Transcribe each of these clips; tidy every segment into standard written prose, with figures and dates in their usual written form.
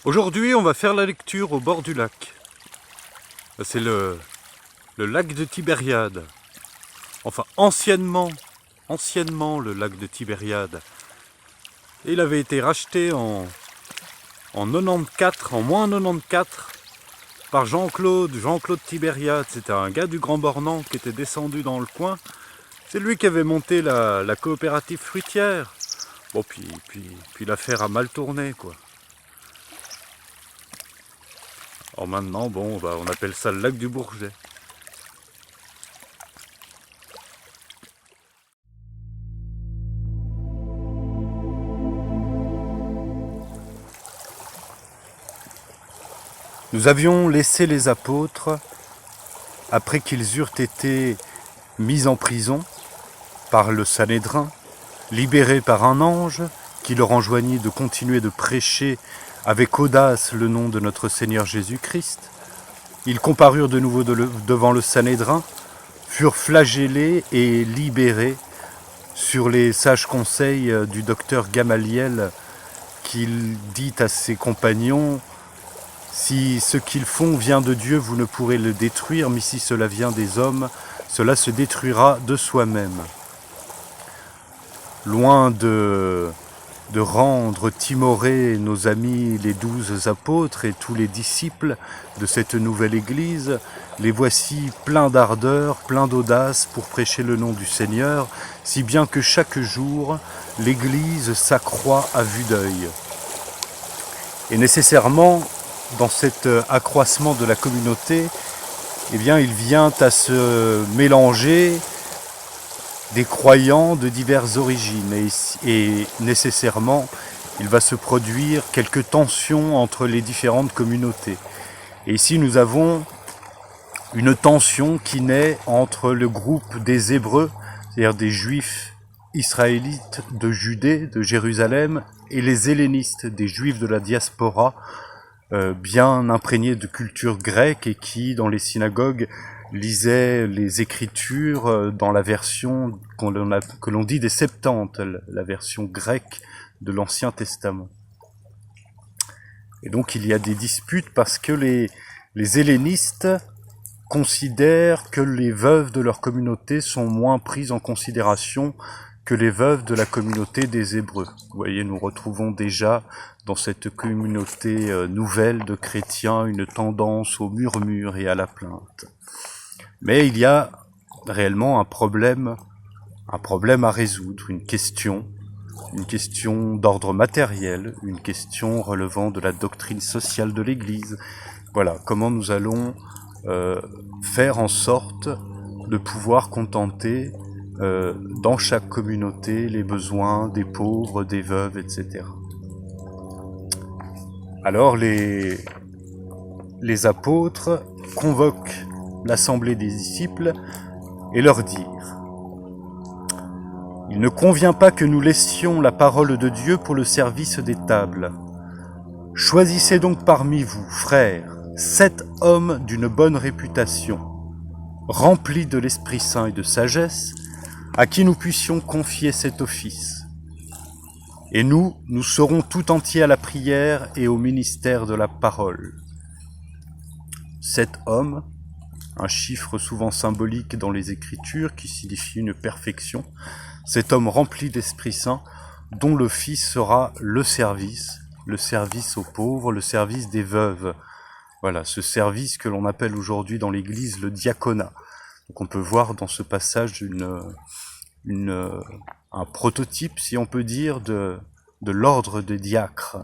Aujourd'hui, on va faire la lecture au bord du lac. C'est le lac de Tibériade. Enfin, anciennement le lac de Tibériade. Et il avait été racheté en 94, en moins 94, par Jean-Claude Tibériade. C'était un gars du Grand Bornand qui était descendu dans le coin. C'est lui qui avait monté la coopérative fruitière. Bon, puis l'affaire a mal tourné, quoi. Alors maintenant, bon, on appelle ça le lac du Bourget. Nous avions laissé les apôtres, après qu'ils eurent été mis en prison par le Sanhédrin, libérés par un ange qui leur enjoignit de continuer de prêcher avec audace le nom de notre Seigneur Jésus-Christ. Ils comparurent de nouveau devant le Sanhédrin, furent flagellés et libérés sur les sages conseils du docteur Gamaliel, qui dit à ses compagnons: si ce qu'ils font vient de Dieu, vous ne pourrez le détruire, mais si cela vient des hommes, cela se détruira de soi-même. Loin de rendre timorés nos amis les 12 apôtres et tous les disciples de cette nouvelle église, les voici pleins d'ardeur, pleins d'audace pour prêcher le nom du Seigneur, si bien que chaque jour, l'église s'accroît à vue d'œil. Et nécessairement, dans cet accroissement de la communauté, eh bien, il vient à se mélanger des croyants de diverses origines et nécessairement il va se produire quelques tensions entre les différentes communautés. Et ici nous avons une tension qui naît entre le groupe des Hébreux, c'est-à-dire des Juifs israélites de Judée, de Jérusalem, et les hellénistes, des Juifs de la diaspora, bien imprégnés de culture grecque et qui, dans les synagogues, lisaient les Écritures dans la version que l'on dit des Septante, la version grecque de l'Ancien Testament. Et donc il y a des disputes parce que les hellénistes considèrent que les veuves de leur communauté sont moins prises en considération que les veuves de la communauté des Hébreux. Vous voyez, nous retrouvons déjà dans cette communauté nouvelle de chrétiens une tendance au murmure et à la plainte. Mais il y a réellement un problème à résoudre, une question d'ordre matériel, une question relevant de la doctrine sociale de l'Église. Voilà, comment nous allons faire en sorte de pouvoir contenter dans chaque communauté les besoins des pauvres, des veuves, etc. Alors les apôtres convoquent l'assemblée des disciples et leur dirent: il ne convient pas que nous laissions la parole de Dieu pour le service des tables. Choisissez donc parmi vous, frères, 7 hommes d'une bonne réputation, remplis de l'Esprit Saint et de sagesse, à qui nous puissions confier cet office. Et nous serons tout entiers à la prière et au ministère de la parole. 7 hommes, un chiffre souvent symbolique dans les Écritures qui signifie une perfection. Cet homme rempli d'Esprit Saint, dont l'office sera le service aux pauvres, le service des veuves. Voilà, ce service que l'on appelle aujourd'hui dans l'Église le diaconat. Donc on peut voir dans ce passage un prototype, si on peut dire, de l'ordre des diacres.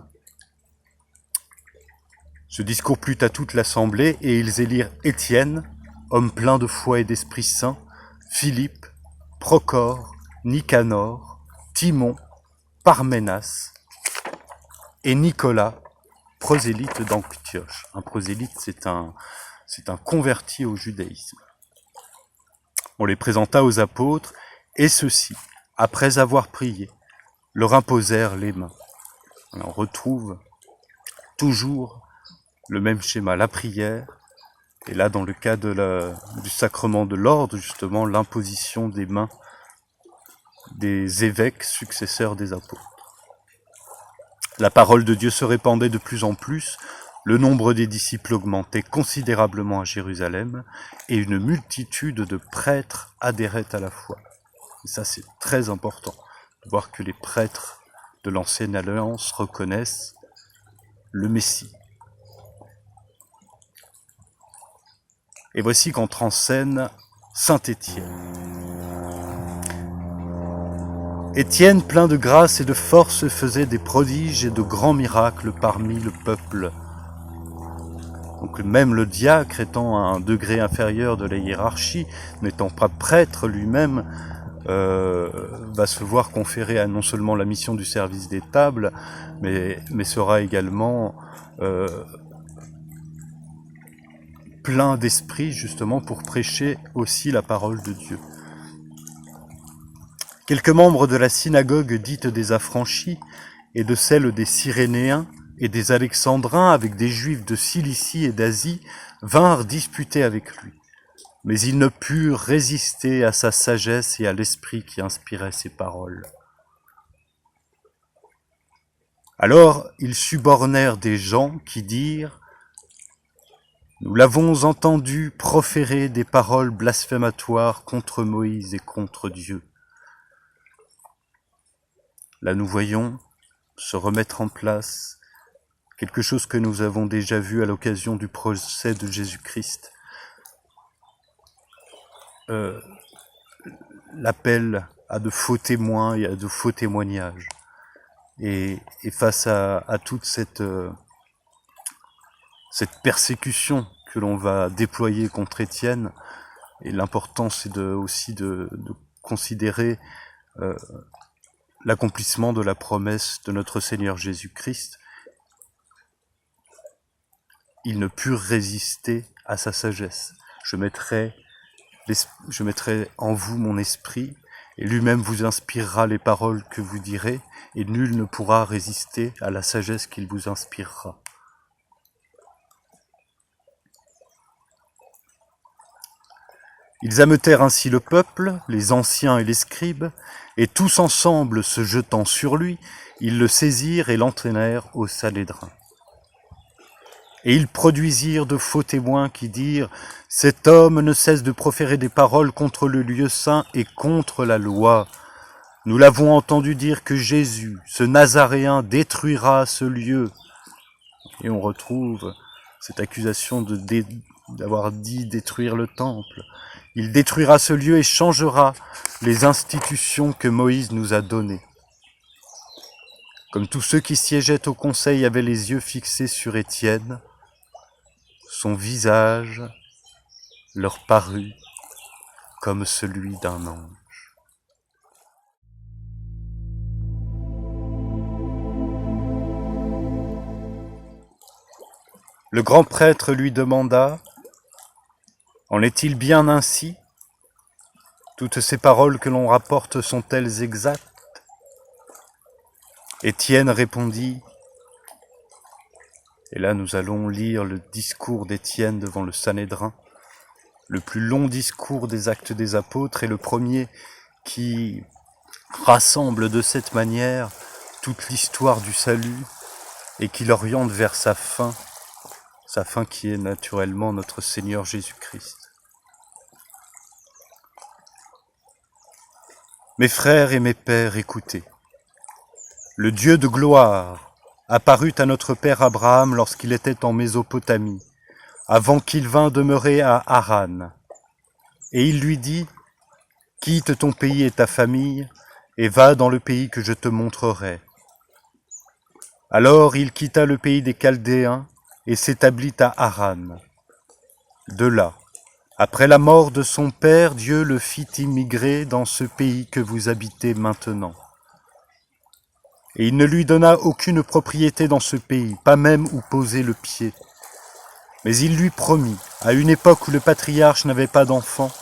Ce discours plut à toute l'assemblée et ils élirent Étienne, homme plein de foi et d'Esprit Saint, Philippe, Procore, Nicanor, Timon, Parménas et Nicolas, prosélyte d'Antioche. Un prosélyte, c'est un converti au judaïsme. On les présenta aux apôtres et ceux-ci, après avoir prié, leur imposèrent les mains. On retrouve toujours le même schéma, la prière, et là dans le cas du sacrement de l'ordre, justement, l'imposition des mains des évêques successeurs des apôtres. La parole de Dieu se répandait de plus en plus, le nombre des disciples augmentait considérablement à Jérusalem, et une multitude de prêtres adhéraient à la foi. Et ça, c'est très important, de voir que les prêtres de l'ancienne alliance reconnaissent le Messie. Et voici qu'entre en scène saint Étienne. Étienne, plein de grâce et de force, faisait des prodiges et de grands miracles parmi le peuple. Donc même le diacre, étant à un degré inférieur de la hiérarchie, n'étant pas prêtre lui-même, va se voir conférer non seulement la mission du service des tables, mais sera également plein d'esprit justement pour prêcher aussi la parole de Dieu. Quelques membres de la synagogue dite des Affranchis et de celle des Cyrénéens et des Alexandrins avec des Juifs de Cilicie et d'Asie vinrent disputer avec lui. Mais ils ne purent résister à sa sagesse et à l'esprit qui inspirait ses paroles. Alors ils subornèrent des gens qui dirent « Nous l'avons entendu proférer des paroles blasphématoires contre Moïse et contre Dieu. » Là nous voyons se remettre en place quelque chose que nous avons déjà vu à l'occasion du procès de Jésus-Christ. L'appel à de faux témoins et à de faux témoignages. Et face à toute cette persécution que l'on va déployer contre Étienne, et l'important c'est aussi de considérer l'accomplissement de la promesse de notre Seigneur Jésus-Christ, ils ne purent résister à sa sagesse. Je mettrai en vous mon esprit, et lui-même vous inspirera les paroles que vous direz, et nul ne pourra résister à la sagesse qu'il vous inspirera. Ils ameutèrent ainsi le peuple, les anciens et les scribes, et tous ensemble se jetant sur lui, ils le saisirent et l'entraînèrent au Sanhédrin. Et ils produisirent de faux témoins qui dirent « Cet homme ne cesse de proférer des paroles contre le lieu saint et contre la loi. Nous l'avons entendu dire que Jésus, ce Nazaréen, détruira ce lieu. » Et on retrouve cette accusation d'avoir dit détruire le temple. Il détruira ce lieu et changera les institutions que Moïse nous a données. Comme tous ceux qui siégeaient au conseil avaient les yeux fixés sur Étienne, son visage leur parut comme celui d'un ange. Le grand prêtre lui demanda « En est-il bien ainsi? Toutes ces paroles que l'on rapporte sont-elles exactes ?» Étienne répondit, et là nous allons lire le discours d'Étienne devant le Sanhédrin, le plus long discours des Actes des Apôtres et le premier qui rassemble de cette manière toute l'histoire du salut et qui l'oriente vers sa fin qui est naturellement notre Seigneur Jésus-Christ. Mes frères et mes pères, écoutez. Le Dieu de gloire apparut à notre père Abraham lorsqu'il était en Mésopotamie, avant qu'il vînt demeurer à Haran. Et il lui dit, « Quitte ton pays et ta famille, et va dans le pays que je te montrerai. » Alors il quitta le pays des Chaldéens et s'établit à Haran. De là, après la mort de son père, Dieu le fit immigrer dans ce pays que vous habitez maintenant. Et il ne lui donna aucune propriété dans ce pays, pas même où poser le pied. Mais il lui promit, à une époque où le patriarche n'avait pas d'enfant,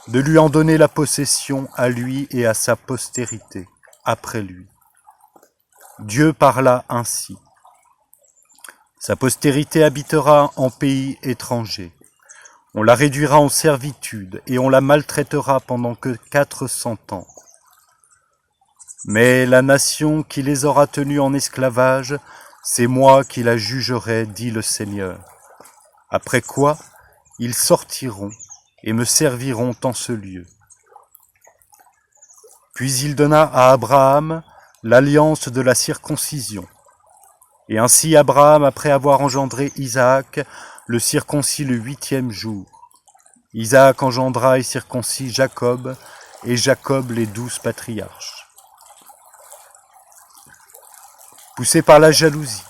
de lui en donner la possession à lui et à sa postérité, après lui. Dieu parla ainsi. Sa postérité habitera en pays étranger. On la réduira en servitude et on la maltraitera pendant que 400 ans. Mais la nation qui les aura tenus en esclavage, c'est moi qui la jugerai, dit le Seigneur. Après quoi, ils sortiront et me serviront en ce lieu. Puis il donna à Abraham l'alliance de la circoncision. Et ainsi Abraham, après avoir engendré Isaac, le circoncit le 8e jour. Isaac engendra et circoncit Jacob, et Jacob les 12 patriarches. Poussés par la jalousie,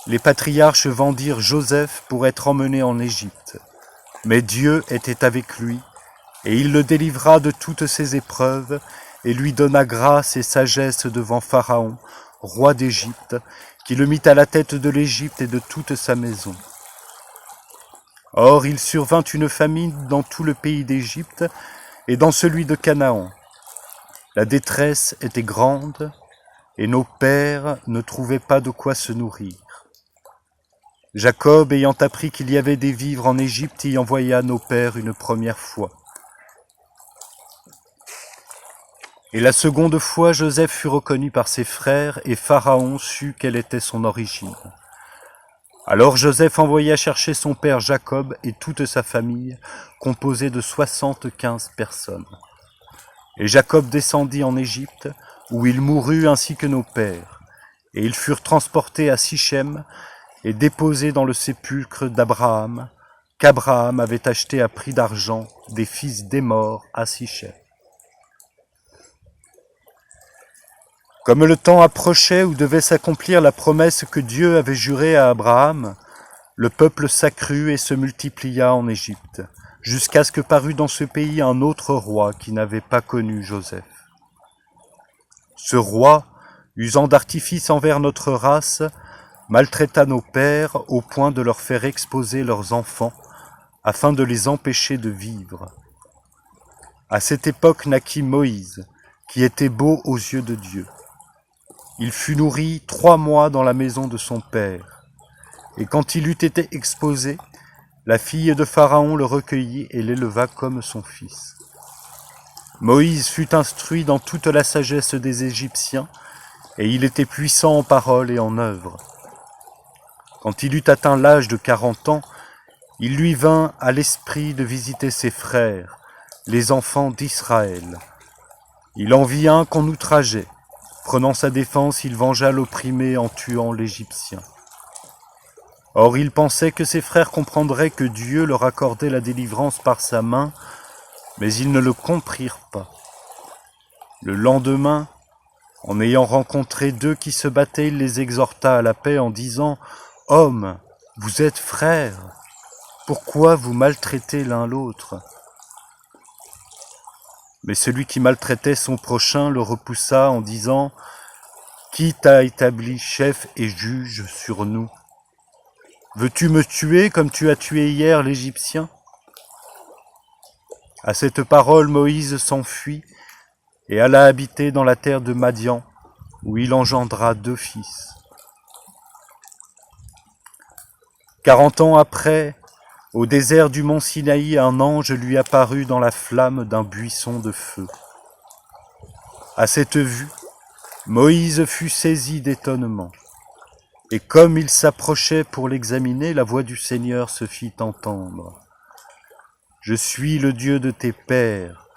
les patriarches vendirent Joseph pour être emmené en Égypte. Mais Dieu était avec lui, et il le délivra de toutes ses épreuves, et lui donna grâce et sagesse devant Pharaon, roi d'Égypte, qui le mit à la tête de l'Égypte et de toute sa maison. Or, il survint une famine dans tout le pays d'Égypte et dans celui de Canaan. La détresse était grande, et nos pères ne trouvaient pas de quoi se nourrir. Jacob, ayant appris qu'il y avait des vivres en Égypte, y envoya nos pères une première fois. Et la seconde fois, Joseph fut reconnu par ses frères, et Pharaon sut quelle était son origine. Alors Joseph envoya chercher son père Jacob et toute sa famille, composée de 75 personnes. Et Jacob descendit en Égypte, où il mourut ainsi que nos pères. Et ils furent transportés à Sichem et déposés dans le sépulcre d'Abraham, qu'Abraham avait acheté à prix d'argent des fils d'Émor à Sichem. Comme le temps approchait où devait s'accomplir la promesse que Dieu avait jurée à Abraham, le peuple s'accrut et se multiplia en Égypte, jusqu'à ce que parut dans ce pays un autre roi qui n'avait pas connu Joseph. Ce roi, usant d'artifice envers notre race, maltraita nos pères au point de leur faire exposer leurs enfants, afin de les empêcher de vivre. À cette époque naquit Moïse, qui était beau aux yeux de Dieu. Il fut nourri 3 mois dans la maison de son père. Et quand il eut été exposé, la fille de Pharaon le recueillit et l'éleva comme son fils. Moïse fut instruit dans toute la sagesse des Égyptiens, et il était puissant en parole et en œuvre. Quand il eut atteint l'âge de 40 ans, il lui vint à l'esprit de visiter ses frères, les enfants d'Israël. Il en vit un qu'on outrageait. Prenant sa défense, il vengea l'opprimé en tuant l'Égyptien. Or il pensait que ses frères comprendraient que Dieu leur accordait la délivrance par sa main, mais ils ne le comprirent pas. Le lendemain, en ayant rencontré 2 qui se battaient, il les exhorta à la paix en disant « Hommes, vous êtes frères, pourquoi vous maltraitez l'un l'autre » Mais celui qui maltraitait son prochain le repoussa en disant « Qui t'a établi chef et juge sur nous ? Veux-tu me tuer comme tu as tué hier l'Égyptien » À cette parole, Moïse s'enfuit et alla habiter dans la terre de Madian, où il engendra 2 fils. 40 ans après, au désert du mont Sinaï, un ange lui apparut dans la flamme d'un buisson de feu. À cette vue, Moïse fut saisi d'étonnement. Et comme il s'approchait pour l'examiner, la voix du Seigneur se fit entendre. « Je suis le Dieu de tes pères,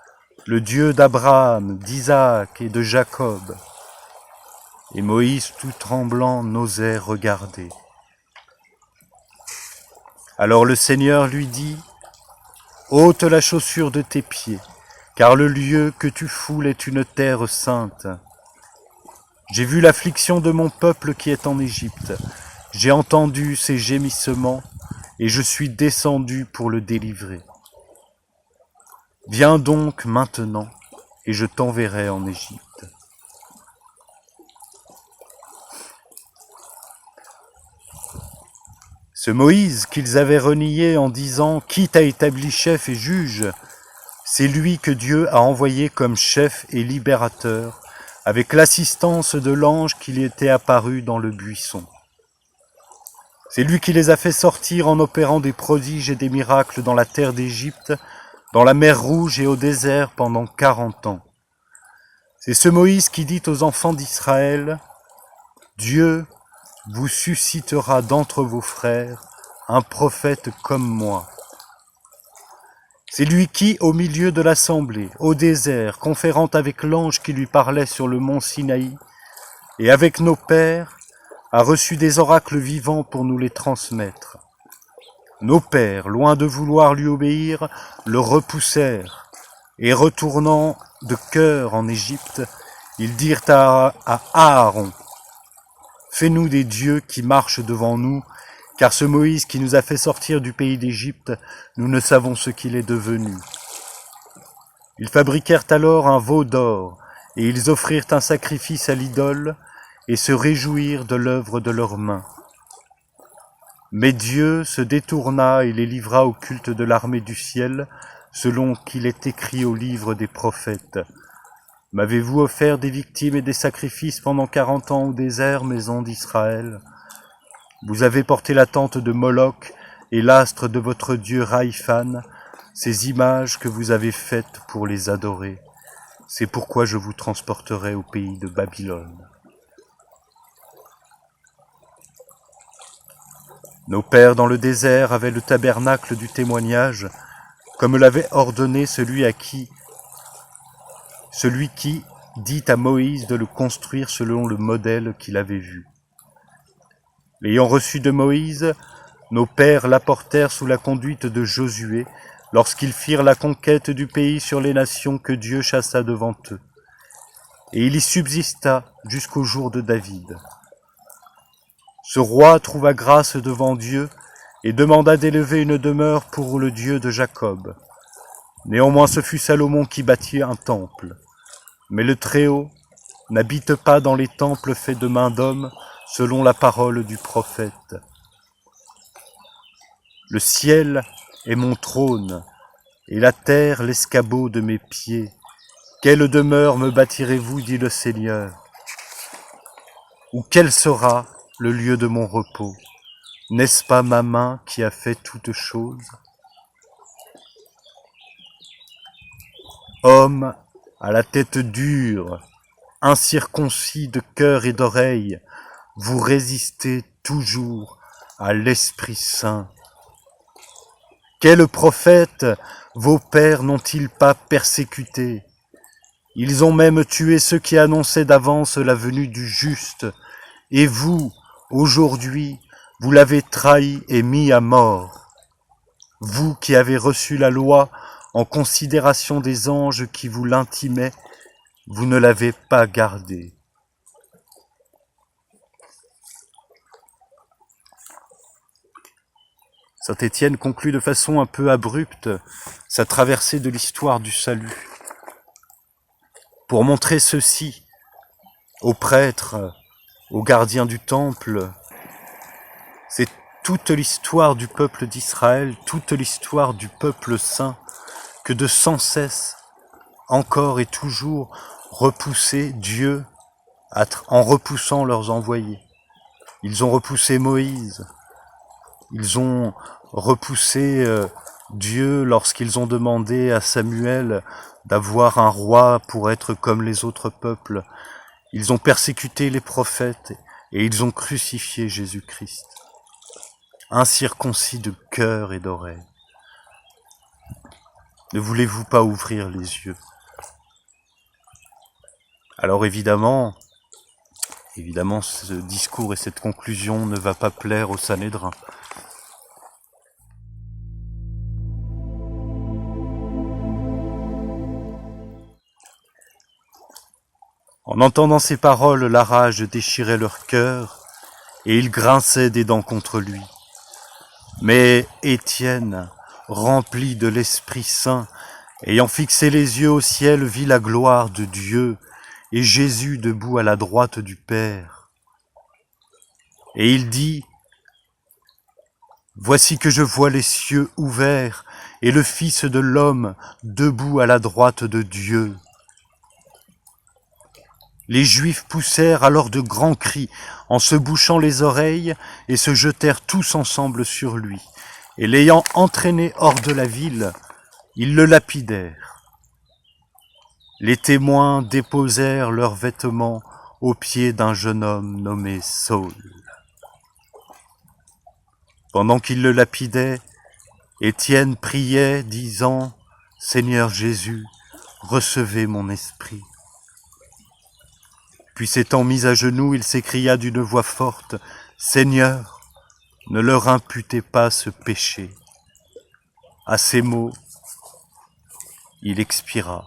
le Dieu d'Abraham, d'Isaac et de Jacob. » Et Moïse, tout tremblant, n'osait regarder. Alors le Seigneur lui dit, « Ôte la chaussure de tes pieds, car le lieu que tu foules est une terre sainte. J'ai vu l'affliction de mon peuple qui est en Égypte, j'ai entendu ses gémissements, et je suis descendu pour le délivrer. Viens donc maintenant, et je t'enverrai en Égypte. » Ce Moïse qu'ils avaient renié en disant « Qui t'a établi chef et juge ?» c'est lui que Dieu a envoyé comme chef et libérateur, avec l'assistance de l'ange qui lui était apparu dans le buisson. C'est lui qui les a fait sortir en opérant des prodiges et des miracles dans la terre d'Égypte, dans la mer Rouge et au désert pendant 40 ans. C'est ce Moïse qui dit aux enfants d'Israël, « Dieu vous suscitera d'entre vos frères un prophète comme moi. » C'est lui qui, au milieu de l'assemblée, au désert, conférant avec l'ange qui lui parlait sur le mont Sinaï, et avec nos pères, a reçu des oracles vivants pour nous les transmettre. Nos pères, loin de vouloir lui obéir, le repoussèrent, et retournant de cœur en Égypte, ils dirent à Aaron, « Fais-nous des dieux qui marchent devant nous, car ce Moïse qui nous a fait sortir du pays d'Égypte, nous ne savons ce qu'il est devenu. » Ils fabriquèrent alors un veau d'or, et ils offrirent un sacrifice à l'idole, et se réjouirent de l'œuvre de leurs mains. Mais Dieu se détourna et les livra au culte de l'armée du ciel, selon qu'il est écrit au livre des prophètes. « M'avez-vous offert des victimes et des sacrifices pendant 40 ans au désert, maison d'Israël ? Vous avez porté la tente de Moloch et l'astre de votre dieu Raïphan, ces images que vous avez faites pour les adorer. C'est pourquoi je vous transporterai au pays de Babylone. » Nos pères dans le désert avaient le tabernacle du témoignage, comme l'avait ordonné celui qui dit à Moïse de le construire selon le modèle qu'il avait vu. L'ayant reçu de Moïse, nos pères l'apportèrent sous la conduite de Josué, lorsqu'ils firent la conquête du pays sur les nations que Dieu chassa devant eux. Et il y subsista jusqu'au jour de David. Ce roi trouva grâce devant Dieu et demanda d'élever une demeure pour le Dieu de Jacob. Néanmoins ce fut Salomon qui bâtit un temple. Mais le Très-Haut n'habite pas dans les temples faits de main d'homme, selon la parole du prophète. Le ciel est mon trône, et la terre l'escabeau de mes pieds. Quelle demeure me bâtirez-vous, dit le Seigneur? Ou quel sera le lieu de mon repos? N'est-ce pas ma main qui a fait toutes choses? Homme à la tête dure, incirconcis de cœur et d'oreille, vous résistez toujours à l'Esprit Saint. Quel prophète vos pères n'ont-ils pas persécuté? Ils ont même tué ceux qui annonçaient d'avance la venue du juste. Et vous, aujourd'hui, vous l'avez trahi et mis à mort. Vous qui avez reçu la loi en considération des anges qui vous l'intimaient, vous ne l'avez pas gardée. Saint Étienne conclut de façon un peu abrupte sa traversée de l'histoire du salut. Pour montrer ceci aux prêtres, aux gardiens du temple, c'est toute l'histoire du peuple d'Israël, toute l'histoire du peuple saint, que de sans cesse, encore et toujours, repousser Dieu en repoussant leurs envoyés. Ils ont repoussé Moïse, ils ont repoussé Dieu lorsqu'ils ont demandé à Samuel d'avoir un roi pour être comme les autres peuples. Ils ont persécuté les prophètes et ils ont crucifié Jésus-Christ, incirconcis de cœur et d'oreille. Ne voulez-vous pas ouvrir les yeux? Alors évidemment, ce discours et cette conclusion ne va pas plaire au Sanhédrin. En entendant ces paroles, la rage déchirait leur cœur, et ils grinçaient des dents contre lui. Mais Étienne, rempli de l'Esprit Saint, ayant fixé les yeux au ciel, vit la gloire de Dieu, et Jésus debout à la droite du Père. Et il dit, « Voici que je vois les cieux ouverts, et le Fils de l'homme debout à la droite de Dieu. » Les Juifs poussèrent alors de grands cris en se bouchant les oreilles et se jetèrent tous ensemble sur lui. Et l'ayant entraîné hors de la ville, ils le lapidèrent. les témoins déposèrent leurs vêtements aux pieds d'un jeune homme nommé Saul. Pendant qu'il le lapidait, Étienne priait, disant « Seigneur Jésus, recevez mon esprit. » Puis s'étant mis à genoux, il s'écria d'une voix forte « Seigneur, ne leur imputez pas ce péché. » À ces mots, il expira.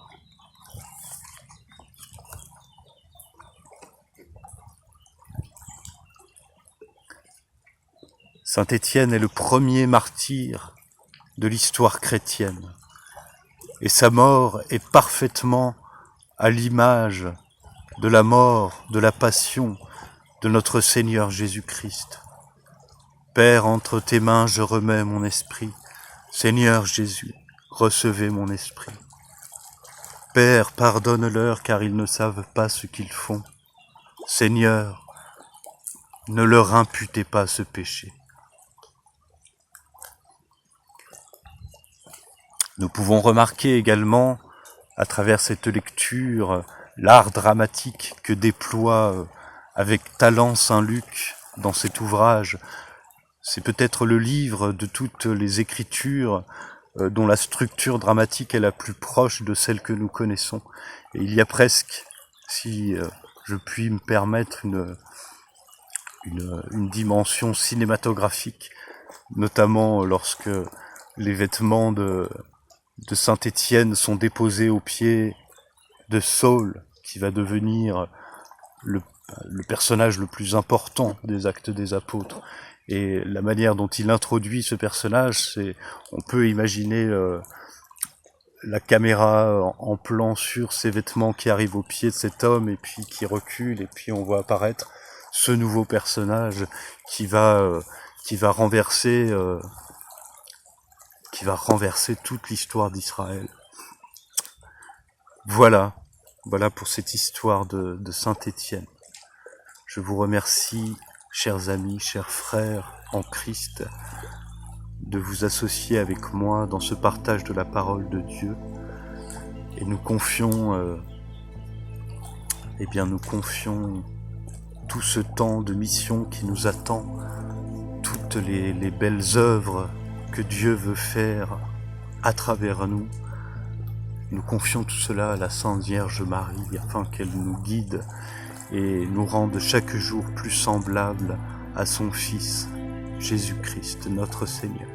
Saint Étienne est le premier martyr de l'histoire chrétienne. Et sa mort est parfaitement à l'image de la mort, de la passion de notre Seigneur Jésus-Christ. Père, entre tes mains je remets mon esprit. Seigneur Jésus, recevez mon esprit. Père, pardonne-leur car ils ne savent pas ce qu'ils font. Seigneur, ne leur imputez pas ce péché. Nous pouvons remarquer également, à travers cette lecture, l'art dramatique que déploie avec talent Saint Luc dans cet ouvrage. C'est peut-être le livre de toutes les écritures dont la structure dramatique est la plus proche de celle que nous connaissons. Et il y a presque, si je puis me permettre, une dimension cinématographique, notamment lorsque les vêtements de Saint Étienne sont déposés aux pieds de Saul, qui va devenir le personnage le plus important des Actes des Apôtres. Et la manière dont il introduit ce personnage, c'est, on peut imaginer la caméra en plan sur ces vêtements qui arrivent aux pieds de cet homme et puis qui recule, et puis on voit apparaître ce nouveau personnage qui va renverser toute l'histoire d'Israël. Voilà pour cette histoire de Saint Étienne. Je vous remercie, chers amis, chers frères en Christ, de vous associer avec moi dans ce partage de la parole de Dieu. Et nous confions tout ce temps de mission qui nous attend, toutes les belles œuvres que Dieu veut faire à travers nous. Nous confions tout cela à la Sainte Vierge Marie afin qu'elle nous guide et nous rende chaque jour plus semblables à son Fils, Jésus-Christ, notre Seigneur.